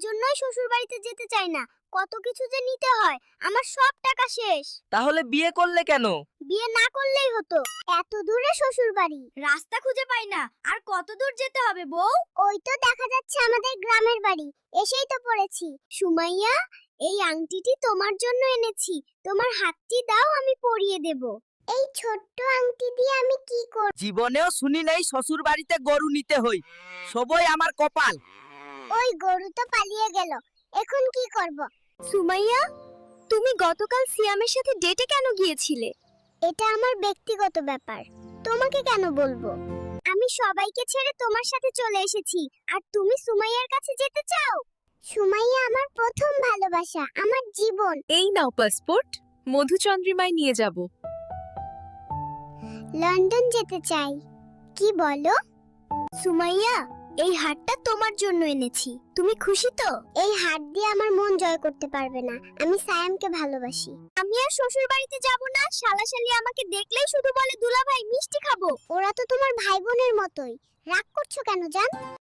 জন্যই শ্বশুর বাড়িতে যেতে চাই না। কত কিছু যে নিতে হয়, আমার সব টাকা শেষ। তাহলে বিয়ে করলে কেন? বিয়ে না করলেই হতো। এত দূরে শ্বশুর বাড়ি, রাস্তা খুঁজে পাই না। আর কত দূর যেতে হবে বউ? ওই তো দেখা যাচ্ছে আমাদের গ্রামের বাড়ি, এসেই তো পড়েছি। সুমাইয়া, এই আংটিটি তোমার জন্য এনেছি। তোমার হাতটি দাও, আমি পরিয়ে দেব। এই ছোট্ট আংটি দিয়ে আমি কি করব? জীবনেও শুনি নাই শ্বশুর বাড়িতে গরু নিতে হই। সবই আমার কপাল। ওই গরু তো পালিয়ে গেল, এখন কি করব? সুমাইয়া, তুমি গতকাল সিয়ামের সাথে ডেটে কেন গিয়েছিলে? এটা আমার ব্যক্তিগত ব্যাপার, তোমাকে কেন বলবো? আমি সবাইকে ছেড়ে তোমার সাথে চলে এসেছি, আর তুমি সুমাইয়ার কাছে যেতে চাও? সুমাইয়া আমার প্রথম ভালোবাসা, আমার জীবন। এই নাও পাসপোর্ট, মধুচন্দ্রিমায় নিয়ে যাব। লন্ডন যেতে চাই। কি বলো? সুমাইয়া, এই হারটা তোমার জন্য এনেছি। তুমি খুশি তো? এই হার দিয়ে আমার মন জয় করতে পারবে না। আমি সায়ামকে ভালোবাসি। আমি আর শ্বশুর বাড়িতে যাব না। শালাশালি আমাকে দেখলেই শুধু বলে দুলাভাই মিষ্টি খাবো। ওরা তো তোমার ভাই বোনের মতোই। রাগ করছো কেন জান?